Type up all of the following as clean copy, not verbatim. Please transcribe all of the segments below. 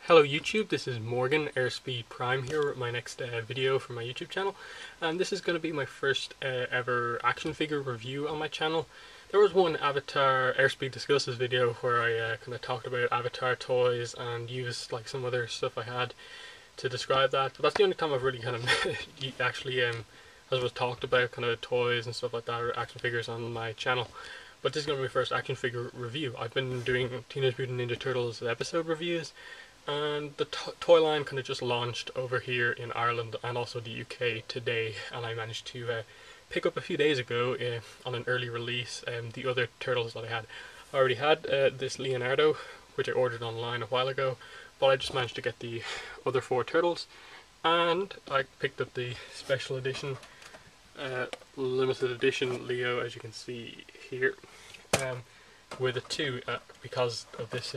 Hello YouTube, this is Morgan, Airspeed Prime here with my next video for my YouTube channel, and this is going to be my first ever action figure review on my channel. There was one Avatar Airspeed Discusses video where I kind of talked about Avatar toys and used like some other stuff I had to describe that, but that's the only time I've really kind of actually as was talked about kind of toys and stuff like that, or action figures on my channel. But this is going to be my first action figure review. I've been doing Teenage Mutant Ninja Turtles episode reviews, and the toy line kind of just launched over here in Ireland and also the UK today, and I managed to pick up a few days ago on an early release the other turtles that I had. I already had this Leonardo, which I ordered online a while ago, but I just managed to get the other four turtles, and I picked up the special edition, limited edition Leo, as you can see here, with a 2 because of this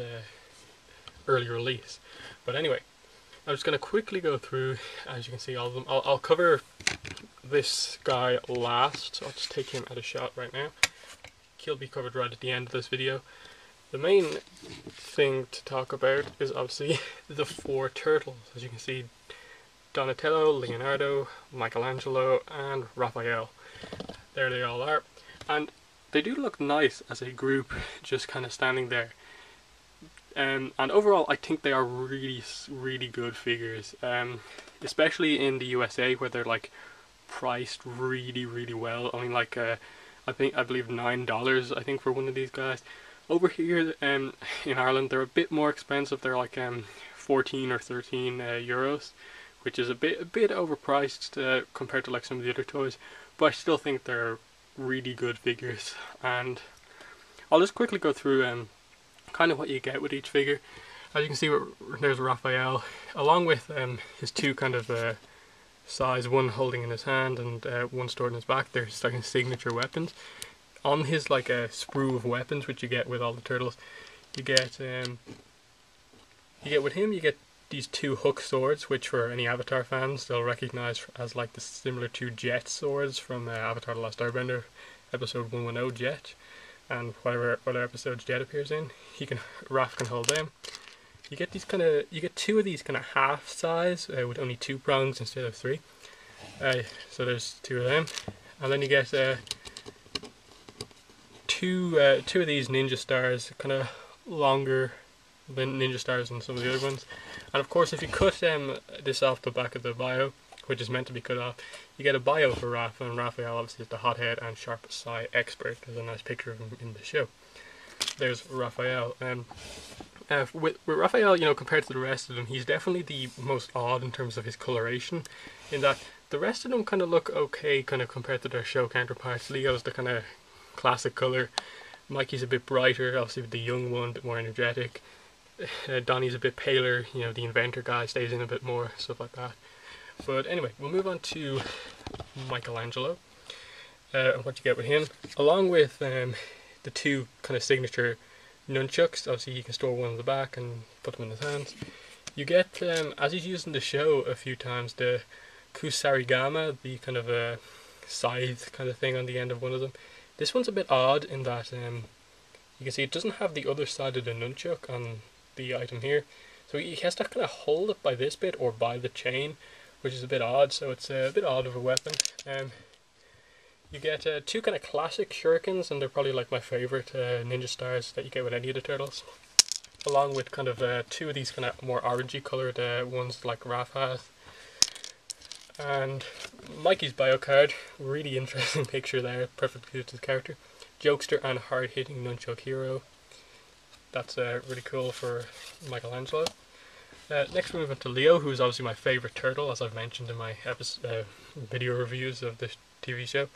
early release. But anyway, I'm just going to quickly go through, as you can see, all of them. I'll cover this guy last, so I'll just take him at a shot right now. He'll be covered right at the end of this video. The main thing to talk about is obviously the four turtles. As you can see, Donatello, Leonardo, Michelangelo and Raphael. There they all are, and they do look nice as a group, just kind of standing there. And overall I think they are really good figures, especially in the USA where they're like priced really well. I mean, like I believe $9 I think for one of these guys. Over here in Ireland they're a bit more expensive. They're like 14 or 13 euros, which is a bit overpriced compared to like some of the other toys, but I still think they're really good figures. And I'll just quickly go through kind of what you get with each figure. As you can see, there's Raphael, along with his two kind of size, one holding in his hand and one stored in his back. There's like his signature weapons. On his like a sprue of weapons, which you get with all the turtles, you get with him, you get these two hook swords, which for any Avatar fans they'll recognize as like the similar to Jet swords from Avatar: The Last Airbender, episode 110 Jet, and whatever other episodes Jet appears in. Raph can hold them. You get two of these kind of half size with only 2 prongs instead of 3. So there's 2 of them, and then you get two of these ninja stars, kind of longer than ninja stars than some of the other ones. And of course, if you cut this off the back of the bio, which is meant to be cut off, you get a bio for Raph, and Raphael obviously is the hothead and sharpest eye expert. There's a nice picture of him in the show. There's Raphael. With Raphael, you know, compared to the rest of them, he's definitely the most odd in terms of his coloration, in that the rest of them kind of look okay, kind of compared to their show counterparts. Leo's the kind of classic color. Mikey's a bit brighter, obviously with the young one, a bit more energetic. Donnie's a bit paler, you know, the inventor guy stays in a bit more, stuff like that. But anyway, we'll move on to Michelangelo and what you get with him, along with the 2 kind of signature nunchucks. Obviously he can store one in the back and put them in his hands. You get, as he's used in the show a few times, the kusarigama, the kind of a scythe kind of thing on the end of one of them. This one's a bit odd in that you can see it doesn't have the other side of the nunchuck on the item here, so he has to kind of hold it by this bit or by the chain, which is a bit odd. So it's a bit odd of a weapon. You get 2 kind of classic shurikens, and they're probably like my favourite ninja stars that you get with any of the turtles, along with kind of 2 of these kind of more orangey coloured ones like Raph has. And Mikey's bio card, really interesting picture there, perfect suits his character. Jokester and hard-hitting nunchuck hero. That's really cool for Michelangelo. Next we move on to Leo, who's obviously my favourite turtle, as I've mentioned in my video reviews of this TV show.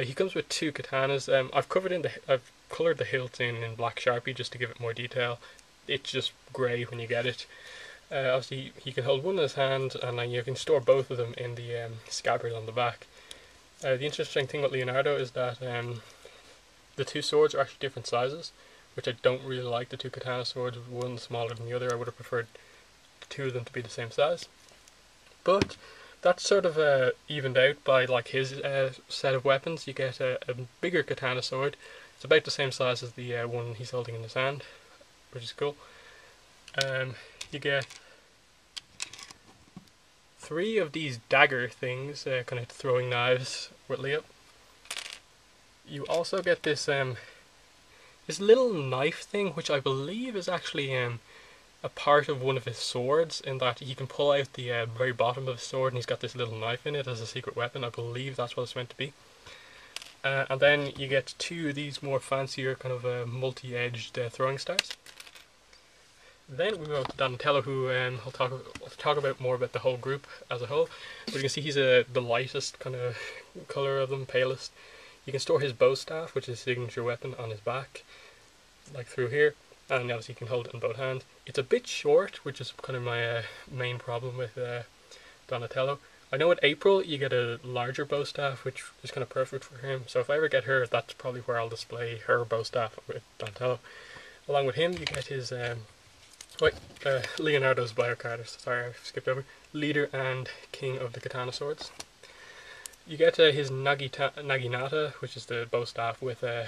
He comes with 2 katanas. I've coloured the hilt in black Sharpie just to give it more detail. It's just grey when you get it. Obviously he can hold one in his hand, and you can store both of them in the scabbard on the back. The interesting thing with Leonardo is that the 2 swords are actually different sizes, which I don't really like. The 2 katana swords, one smaller than the other. I would have preferred the 2 of them to be the same size. But that's sort of evened out by like his set of weapons. You get a bigger katana sword. It's about the same size as the one he's holding in his hand, which is cool. you get 3 of these dagger things, kind of throwing knives with Leo. You also get this this little knife thing, which I believe is actually a part of one of his swords, in that he can pull out the very bottom of his sword and he's got this little knife in it as a secret weapon. I believe that's what it's meant to be. And then you get 2 of these more fancier kind of multi-edged throwing stars. Then we move to Donatello, who I'll talk about more about the whole group as a whole. But you can see he's the lightest kind of colour of them, palest. You can store his bow staff, which is his signature weapon, on his back, like through here, and obviously you can hold it in both hands. It's a bit short, which is kind of my main problem with Donatello. I know with April you get a larger bow staff, which is kind of perfect for him. So if I ever get her, that's probably where I'll display her bow staff with Donatello. Along with him, you get his Leonardo's biocard. Sorry, I skipped over. Leader and King of the Katana Swords. You get his Naginata, which is the bow staff with a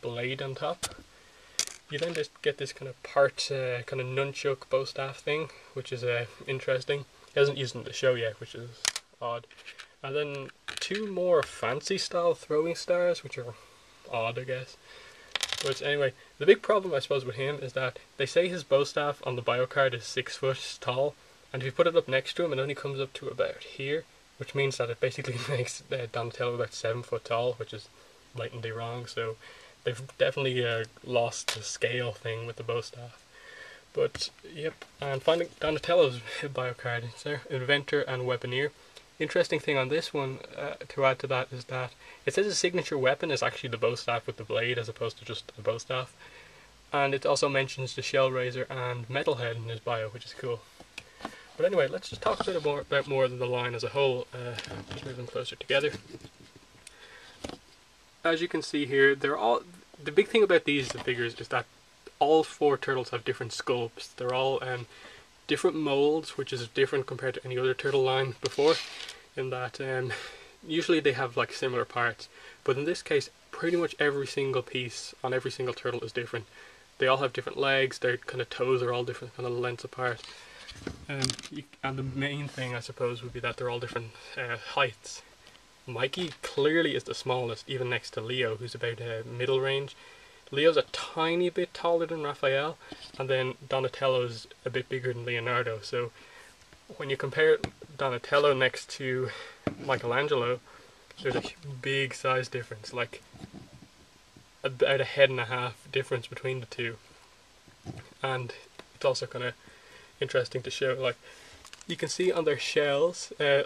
blade on top. You then just get this kind of kind of nunchuck bow staff thing, which is interesting. He hasn't used it in the show yet, which is odd. And then 2 more fancy style throwing stars, which are odd, I guess. But anyway, the big problem I suppose with him is that they say his bow staff on the biocard is 6 foot tall, and if you put it up next to him, it only comes up to about here, which means that it basically makes Donatello about 7 foot tall, which is blatantly wrong. So they've definitely lost the scale thing with the bow staff. But yep, and finally Donatello's biocard. It's there, Inventor and Weaponeer. Interesting thing on this one, to add to that, is that it says his signature weapon is actually the bow staff with the blade, as opposed to just the bow staff. And it also mentions the Shell Razor and Metalhead in his bio, which is cool. But anyway, let's just talk a bit about more of the line as a whole. Just move them closer together. As you can see here, they're all. The big thing about these figures is that all 4 turtles have different sculpts. They're all different molds, which is different compared to any other turtle line before, in that usually they have like similar parts, but in this case pretty much every single piece on every single turtle is different. They all have different legs, their kind of toes are all different kind of lengths apart, and the main thing I suppose would be that they're all different heights. Mikey clearly is the smallest, even next to Leo, who's about middle range. Leo's a tiny bit taller than Raphael, and then Donatello's a bit bigger than Leonardo. So when you compare Donatello next to Michelangelo, there's a big size difference, like about 1.5 heads difference between the two. And it's also kind of interesting to show, like, you can see on their shells, their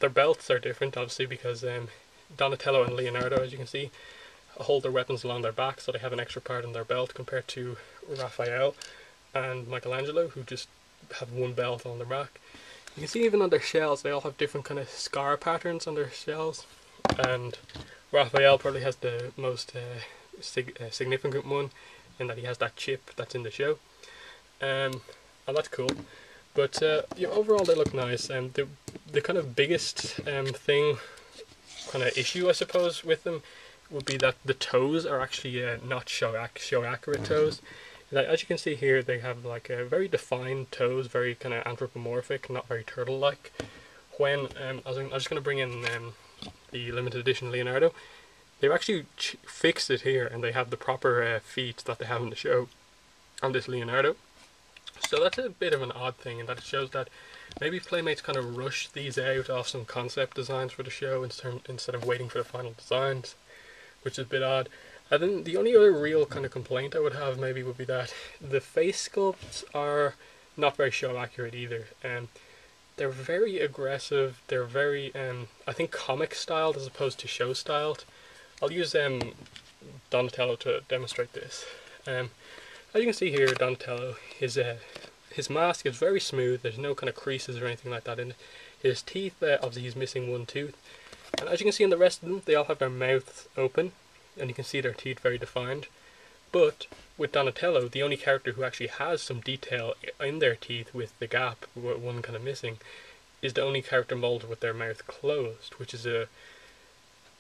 belts are different obviously, because Donatello and Leonardo, as you can see, hold their weapons along their back, so they have an extra part on their belt, compared to Raphael and Michelangelo, who just have one belt on their back. You can see even on their shells, they all have different kind of scar patterns on their shells, and Raphael probably has the most significant one, in that he has that chip that's in the show, and that's cool. But overall they look nice, and the kind of biggest thing, kind of issue I suppose with them, would be that the toes are actually not show accurate toes. Like, as you can see here, they have like very defined toes, very kind of anthropomorphic, not very turtle-like. When I'm just going to bring in the limited edition Leonardo, they've actually fixed it here, and they have the proper feet that they have in the show on this Leonardo. So that's a bit of an odd thing, in that it shows that maybe Playmates kind of rushed these out off some concept designs for the show instead of waiting for the final designs, which is a bit odd. And then the only other real kind of complaint I would have maybe would be that the face sculpts are not very show accurate either. They're very aggressive, they're very, I think, comic styled as opposed to show styled. I'll use Donatello to demonstrate this. As you can see here, Donatello, his mask is very smooth, there's no kind of creases or anything like that in it. His teeth, obviously he's missing one tooth. And as you can see in the rest of them, they all have their mouths open, and you can see their teeth very defined. But with Donatello, the only character who actually has some detail in their teeth with the gap, one kind of missing, is the only character molded with their mouth closed, which is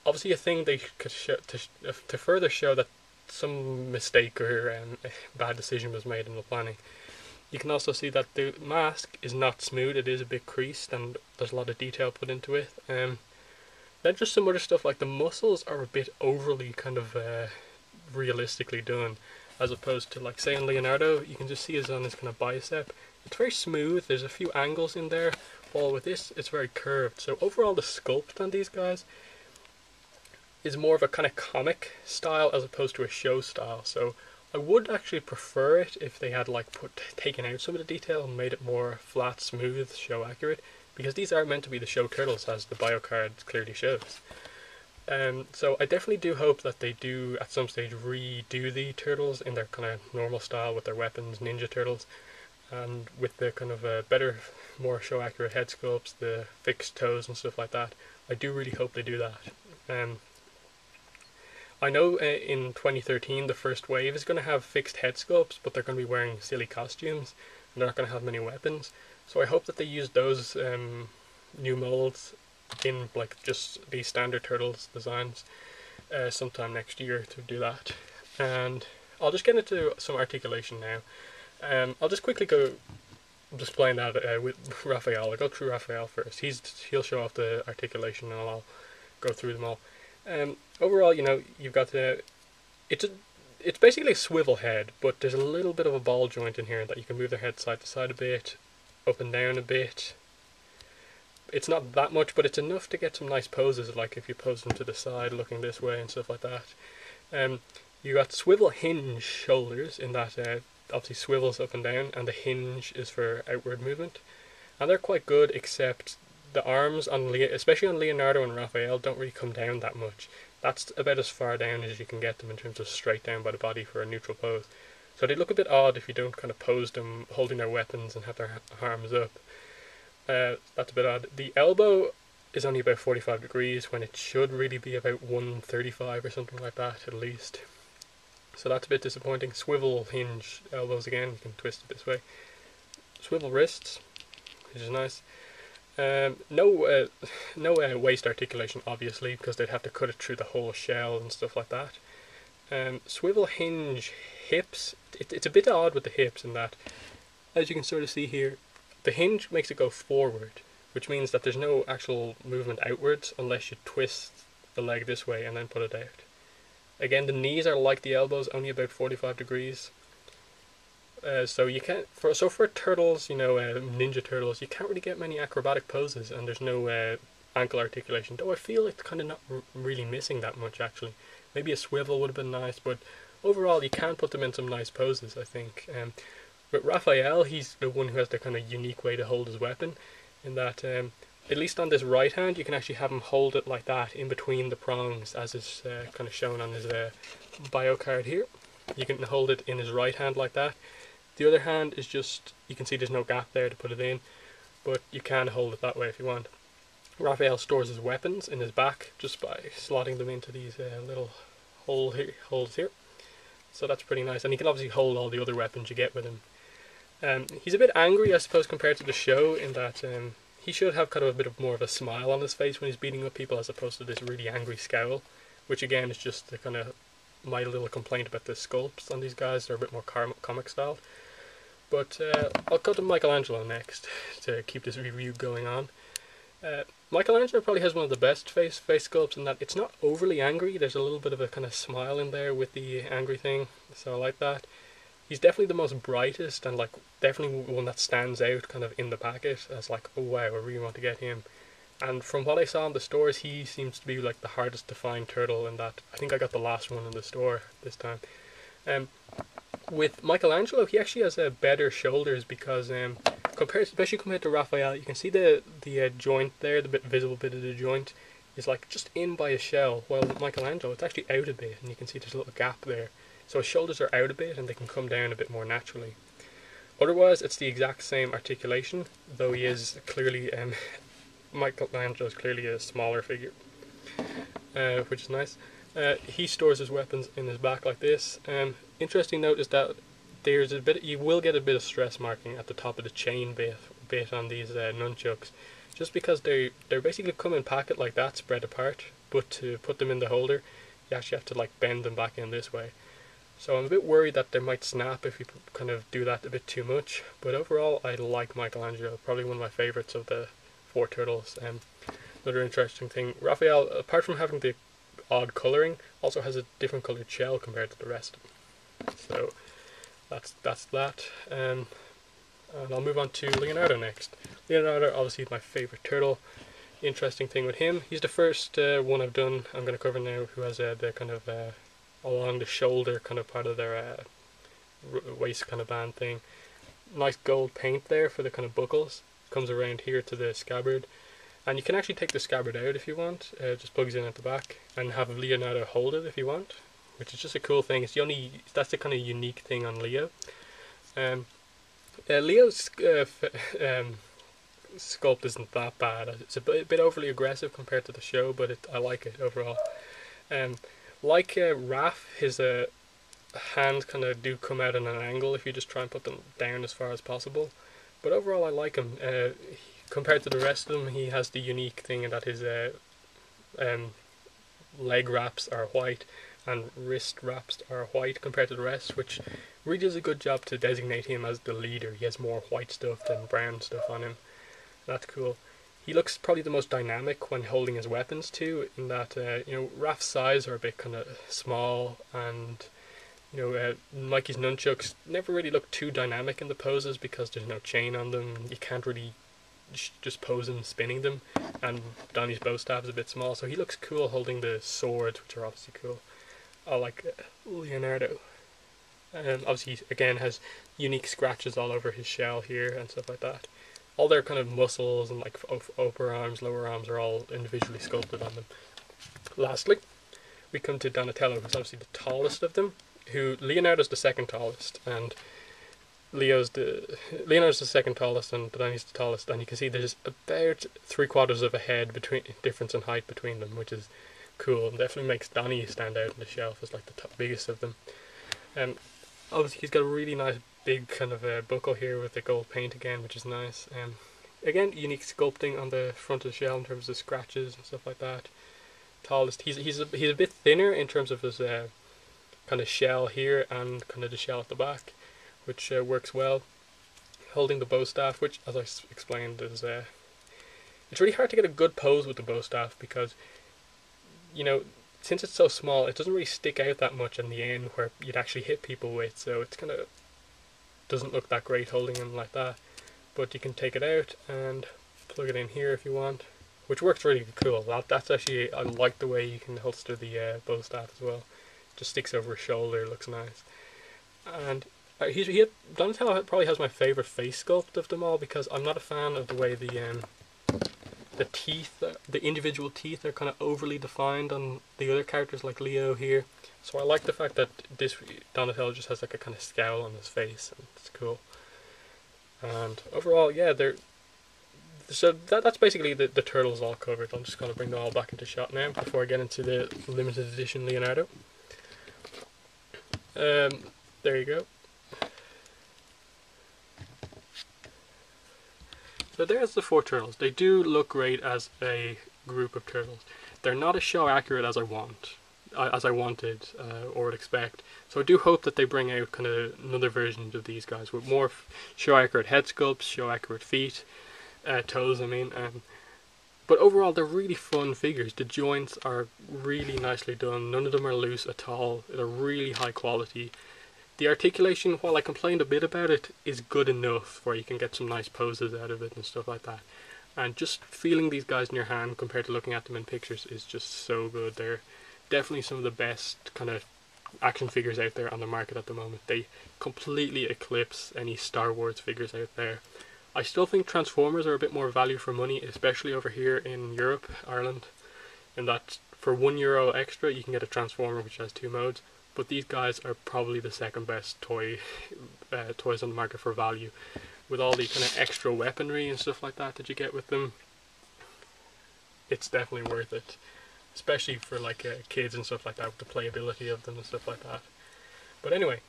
obviously a thing they could show to further show that some mistake or bad decision was made in the planning. You can also see that the mask is not smooth, it is a bit creased and there's a lot of detail put into it. Then just some other stuff, like the muscles are a bit overly kind of realistically done, as opposed to, like, say in Leonardo, you can just see his on his kind of bicep. It's very smooth, there's a few angles in there, while with this it's very curved. So overall the sculpt on these guys is more of a kind of comic style as opposed to a show style. So I would actually prefer it if they had like taken out some of the detail and made it more flat, smooth, show accurate, because these are meant to be the show turtles, as the bio card clearly shows. So I definitely do hope that they do at some stage redo the turtles in their kind of normal style with their weapons, Ninja Turtles, and with the kind of better, more show accurate head sculpts, the fixed toes and stuff like that. I do really hope they do that. I know in 2013 the first wave is going to have fixed head sculpts, but they're going to be wearing silly costumes and they're not going to have many weapons. So I hope that they use those new molds in like just these standard Turtles designs sometime next year to do that. And I'll just get into some articulation now. I'll just quickly go explain that with Raphael. I'll go through Raphael first. He'll show off the articulation and I'll go through them all. Overall, you know, you've got it's basically a swivel head, but there's a little bit of a ball joint in here that you can move their head side to side a bit, up and down a bit. It's not that much, but it's enough to get some nice poses, like if you pose them to the side looking this way and stuff like that. You got swivel hinge shoulders in that obviously swivels up and down, and the hinge is for outward movement, and they're quite good, except the arms on especially on Leonardo and Raphael don't really come down that much. That's about as far down as you can get them in terms of straight down by the body for a neutral pose. So they look a bit odd if you don't kind of pose them holding their weapons and have their arms up. That's a bit odd. The elbow is only about 45 degrees when it should really be about 135 or something like that at least. So that's a bit disappointing. Swivel hinge elbows again, you can twist it this way. Swivel wrists, which is nice. No waist articulation, obviously, because they'd have to cut it through the whole shell and stuff like that. Swivel hinge hips, it's a bit odd with the hips in that, as you can sort of see here, the hinge makes it go forward, which means that there's no actual movement outwards unless you twist the leg this way and then put it out. Again, the knees are like the elbows, only about 45 degrees. So you can't for turtles, you know, Ninja Turtles, you can't really get many acrobatic poses, and there's no ankle articulation. Though I feel it's kind of not really missing that much actually. Maybe a swivel would have been nice, but overall you can put them in some nice poses, I think. With Raphael, he's the one who has the kind of unique way to hold his weapon, in that at least on this right hand you can actually have him hold it like that in between the prongs, as is kind of shown on his bio card here. You can hold it in his right hand like that. The other hand is just, you can see there's no gap there to put it in, but you can hold it that way if you want. Raphael stores his weapons in his back just by slotting them into these little holes here. So that's pretty nice, and he can obviously hold all the other weapons you get with him. He's a bit angry, I suppose, compared to the show, in that he should have kind of a bit of more of a smile on his face when he's beating up people, as opposed to this really angry scowl, which again is just the kind of my little complaint about the sculpts on these guys. They're a bit more comic style. But I'll go to Michelangelo next to keep this review going on. Michelangelo probably has one of the best face sculpts in that it's not overly angry. There's a little bit of a kind of smile in there with the angry thing, so I like that. He's definitely the most brightest and like definitely one that stands out kind of in the packet as like, oh wow, I really want to get him. And from what I saw in the stores, he seems to be like the hardest to find turtle in that. I think I got the last one in the store this time. With Michelangelo, he actually has better shoulders because especially compared to Raphael, you can see the joint there, the visible bit of the joint is like just in by his shell, while with Michelangelo it's actually out a bit, and you can see there's a little gap there. So his shoulders are out a bit and they can come down a bit more naturally. Otherwise, it's the exact same articulation, though he is clearly Michelangelo is clearly a smaller figure, which is nice. He stores his weapons in his back like this. Interesting note is that there's you will get a bit of stress marking at the top of the chain bit on these nunchucks, just because they're basically come in packet like that, spread apart. But to put them in the holder, you actually have to like bend them back in this way. So I'm a bit worried that they might snap if you kind of do that a bit too much. But overall, I like Michelangelo. Probably one of my favourites of the four turtles. Another interesting thing, Raphael, apart from having the odd colouring, also has a different coloured shell compared to the rest. So that's that. And I'll move on to Leonardo next. Leonardo, obviously my favourite turtle. Interesting thing with him, he's the first one I'm going to cover now who has the kind of along the shoulder kind of part of their waist kind of band thing. Nice gold paint there for the kind of buckles. Comes around here to the scabbard. And you can actually take the scabbard out if you want. It just plugs in at the back. And have Leonardo hold it if you want. Which is just a cool thing. That's the kind of unique thing on Leo. Leo's sculpt isn't that bad. It's a bit overly aggressive compared to the show, but I like it overall. Like Raph, his hands kind of do come out at an angle if you just try and put them down as far as possible. But overall I like him. Compared to the rest of them, he has the unique thing in that his leg wraps are white and wrist wraps are white compared to the rest, which really does a good job to designate him as the leader. He has more white stuff than brown stuff on him. That's cool. He looks probably the most dynamic when holding his weapons too, in that Raph's size are a bit kind of small, and Mikey's nunchucks never really look too dynamic in the poses because there's no chain on them. You can't really just pose him spinning them, and Donnie's bow staff is a bit small, so he looks cool holding the swords, which are obviously cool. I like Leonardo. Obviously, he again has unique scratches all over his shell here and stuff like that. All their kind of muscles and like upper arms, lower arms are all individually sculpted on them. Lastly, we come to Donatello, who's obviously the tallest of them. Leonardo's the second tallest, and Leonardo's the second tallest, and Donnie's the tallest. And you can see there's about 3/4 of a head difference in height between them, which is cool. And definitely makes Donnie stand out on the shelf as like the biggest of them. Obviously, he's got a really nice big kind of buckle here with the gold paint again, which is nice. Again, unique sculpting on the front of the shell in terms of scratches and stuff like that. Tallest. He's a bit thinner in terms of his kind of shell here and kind of the shell at the back, which works well. Holding the bow staff, which, as I explained, is it's really hard to get a good pose with the bow staff because since it's so small, it doesn't really stick out that much in the end where you'd actually hit people with, so it's kind of doesn't look that great holding them like that. But you can take it out and plug it in here if you want, which works really cool. That's actually, I like the way you can holster the bow staff as well. Just sticks over his shoulder, looks nice. And Donatello probably has my favourite face sculpt of them all, because I'm not a fan of the way the teeth, the individual teeth are kind of overly defined on the other characters like Leo here. So I like the fact that this Donatello just has like a kind of scowl on his face, and it's cool. And overall, yeah, that's basically the turtles all covered. I'm just going to bring them all back into shot now before I get into the limited edition Leonardo. There you go. So there's the four turtles. They do look great as a group of turtles. They're not as show accurate as I wanted or would expect. So I do hope that they bring out kind of another version of these guys with more show accurate head sculpts, show accurate feet, toes. I mean, but overall they're really fun figures. The joints are really nicely done. None of them are loose at all. They're really high quality. The articulation, while I complained a bit about it, is good enough where you can get some nice poses out of it and stuff like that. And just feeling these guys in your hand compared to looking at them in pictures is just so good. They're definitely some of the best kind of action figures out there on the market at the moment. They completely eclipse any Star Wars figures out there. I still think Transformers are a bit more value for money, especially over here in Europe, Ireland, in that for €1 extra you can get a Transformer which has 2 modes. But these guys are probably the second best toys on the market for value, with all the kind of extra weaponry and stuff like that you get with them. It's definitely worth it, especially for like kids and stuff like that, with the playability of them and stuff like that. But anyway,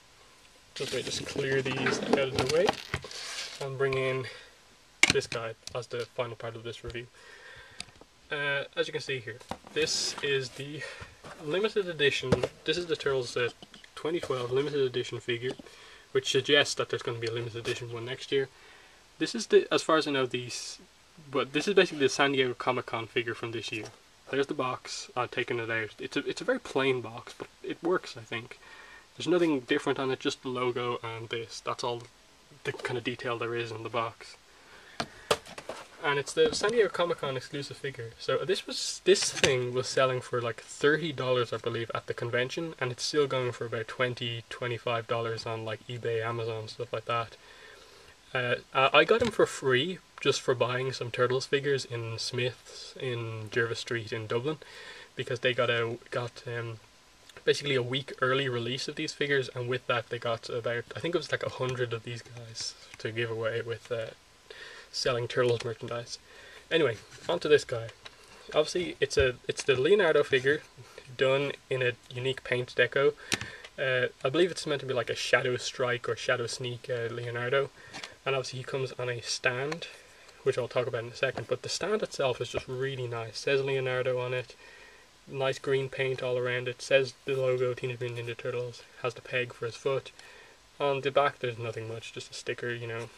let me just clear these out of the way and bring in this guy as the final part of this review. As you can see here, this is the limited edition. This is the Turtles 2012 limited edition figure, which suggests that there's going to be a limited edition one next year. This is the, as far as I know, but this is basically the San Diego Comic-Con figure from this year. There's the box. I've taken it out. It's a very plain box, but it works, I think. There's nothing different on it, just the logo and this. That's all the kind of detail there is in the box. And it's the San Diego Comic-Con exclusive figure. So this thing was selling for like $30, I believe, at the convention, and it's still going for about $20–25 on like eBay, Amazon, stuff like that. I got him for free just for buying some Turtles figures in Smith's in Jervis Street in Dublin, because they got basically a week early release of these figures, and with that they got about, I think it was like 100 of these guys to give away with selling Turtles merchandise. Anyway, onto this guy. Obviously, it's the Leonardo figure done in a unique paint deco. I believe it's meant to be like a Shadow Strike or Shadow Sneak Leonardo, and obviously he comes on a stand, which I'll talk about in a second. But the stand itself is just really nice. It says Leonardo on it. Nice green paint all around it. Says the logo Teenage Mutant Ninja Turtles. Has the peg for his foot. On the back, there's nothing much, just a sticker, you know.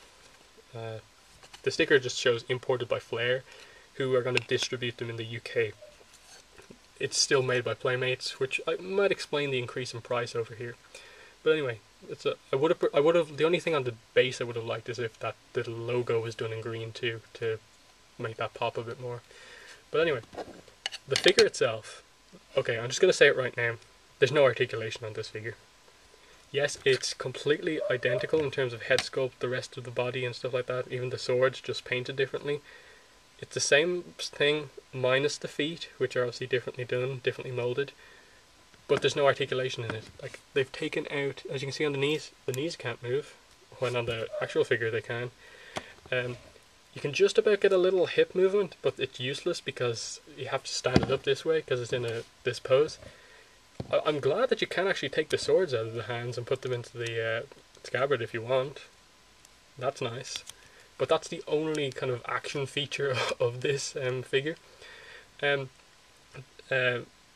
The sticker just shows imported by Flair, who are going to distribute them in the UK. It's still made by Playmates, which I might explain the increase in price over here. But anyway, I would have the only thing on the base I would have liked is if that the logo was done in green too, to make that pop a bit more. But anyway, the figure itself. Okay, I'm just going to say it right now. There's no articulation on this figure. Yes, it's completely identical in terms of head sculpt, the rest of the body and stuff like that. Even the swords, just painted differently. It's the same thing, minus the feet, which are obviously differently done, differently molded. But there's no articulation in it. Like, they've taken out, as you can see on the knees can't move, when on the actual figure they can. You can just about get a little hip movement, but it's useless because you have to stand it up this way because it's in this pose. I'm glad that you can actually take the swords out of the hands and put them into the scabbard if you want. That's nice. But that's the only kind of action feature of this figure.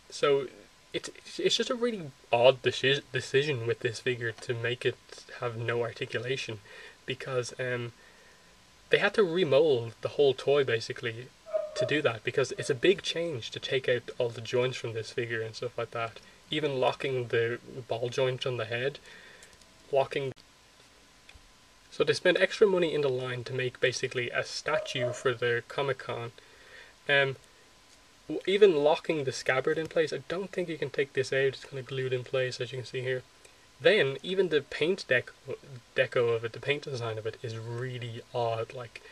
So it's just a really odd decision with this figure to make it have no articulation, because they had to remold the whole toy basically to do that, because it's a big change to take out all the joints from this figure and stuff like that. Even locking the ball joint on the head, so they spent extra money in the line to make basically a statue for the Comic-Con. Even locking the scabbard in place, I don't think you can take this out. It's kind of glued in place, as you can see here. Then even the paint deco of it, the paint design of it, is really odd. Like,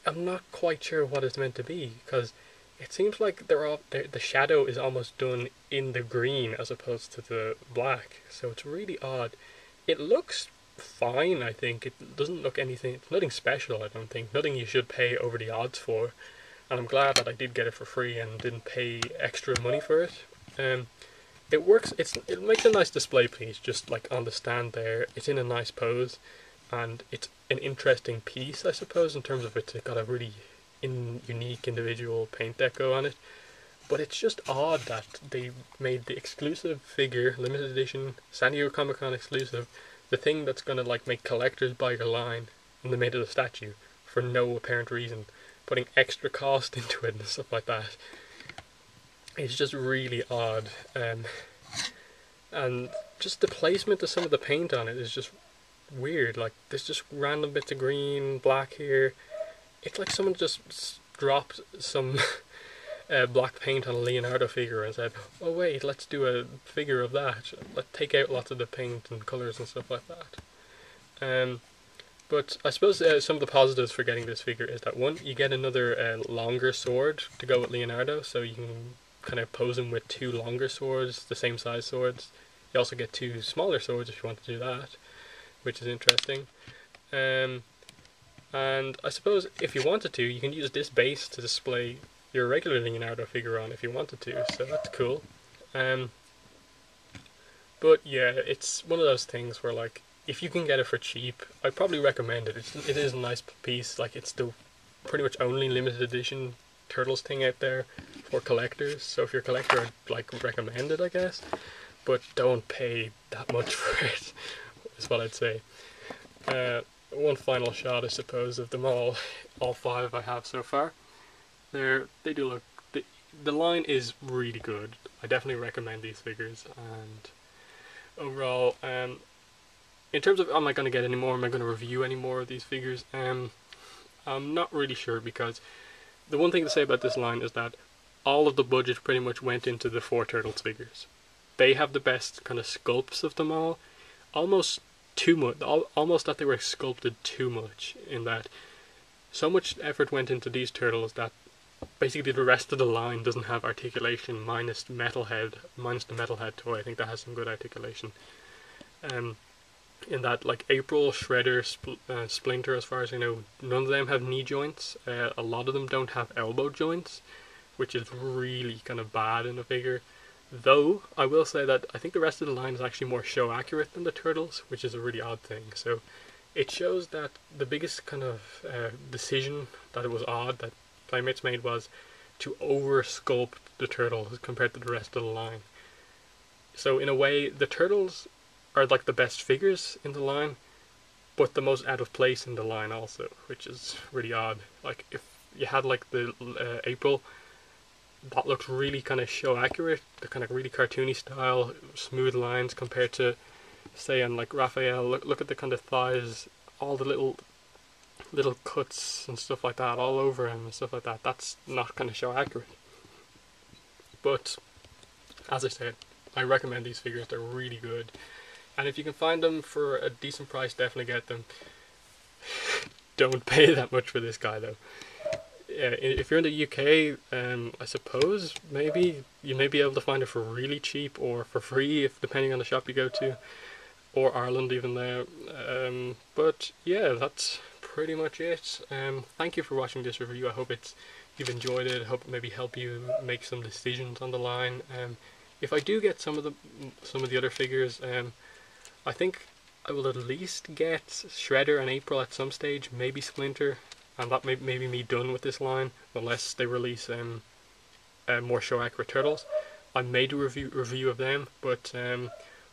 I'm not quite sure what it's meant to be, because it seems like the shadow is almost done in the green as opposed to the black. So it's really odd. It looks fine, I think. It doesn't look nothing special, I don't think. Nothing you should pay over the odds for. And I'm glad that I did get it for free and didn't pay extra money for it. It works. It makes a nice display piece, just like on the stand there. It's in a nice pose, and it's an interesting piece, I suppose, in terms of it's got a really unique individual paint deco on it. But it's just odd that they made the exclusive figure, limited edition, San Diego Comic-Con exclusive, the thing that's gonna like make collectors buy your line, and they made it a statue for no apparent reason, putting extra cost into it and stuff like that. It's just really odd, and just the placement of some of the paint on it is just weird. Like, there's just random bits of green, black here. It's like someone just dropped some black paint on a Leonardo figure and said, oh wait, let's do a figure of that. Let's take out lots of the paint and colours and stuff like that. But I suppose some of the positives for getting this figure is that, one, you get another longer sword to go with Leonardo, so you can kind of pose him with two longer swords, the same size swords. You also get two smaller swords if you want to do that, which is interesting. And I suppose if you wanted to, you can use this base to display your regular Leonardo figure on if you wanted to, so that's cool. But yeah, it's one of those things where, like, if you can get it for cheap, I'd probably recommend it. It is a nice piece. Like, it's the pretty much only limited edition Turtles thing out there for collectors. So if you're a collector, I'd like recommend it, I guess. but don't pay that much for it, is what I'd say. One final shot, I suppose, of them all 5 I have so far. They do look, the line is really good. I definitely recommend these figures, and overall, in terms of am I going to get any more, am I going to review any more of these figures, I'm not really sure, because the one thing to say about this line is that all of the budget pretty much went into the 4 Turtles figures. They have the best kind of sculpts of them all, almost too much, almost that they were sculpted too much, in that so much effort went into these turtles that basically the rest of the line doesn't have articulation, minus the Metalhead toy. I think that has some good articulation. In that, like April, Shredder, Splinter, as far as I know, none of them have knee joints. A lot of them don't have elbow joints, which is really kind of bad in a figure. Though, I will say that I think the rest of the line is actually more show accurate than the Turtles, which is a really odd thing. So it shows that the biggest kind of decision that it was odd that Playmates made was to over sculpt the Turtles compared to the rest of the line. So in a way, the Turtles are like the best figures in the line, but the most out of place in the line also, which is really odd. Like if you had like the April, that looks really kind of show accurate, the kind of really cartoony style, smooth lines, compared to, say, on like Raphael. Look at the kind of thighs, all the little cuts and stuff like that all over him and stuff like that. That's not kind of show accurate. But as I said, I recommend these figures. They're really good, and if you can find them for a decent price, definitely get them. Don't pay that much for this guy though. If you're in the UK, I suppose maybe you may be able to find it for really cheap or for free, if depending on the shop you go to, or Ireland even there. But yeah, that's pretty much it. Thank you for watching this review. I hope you've enjoyed it. I hope it maybe help you make some decisions on the line. If I do get some of the other figures, I think I will at least get Shredder and April at some stage, maybe Splinter, and that may be me done with this line, unless they release more show accurate Turtles. I may do a review of them, but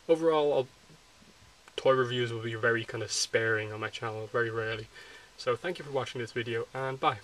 overall, toy reviews will be very kind of sparing on my channel, very rarely. So thank you for watching this video, and bye.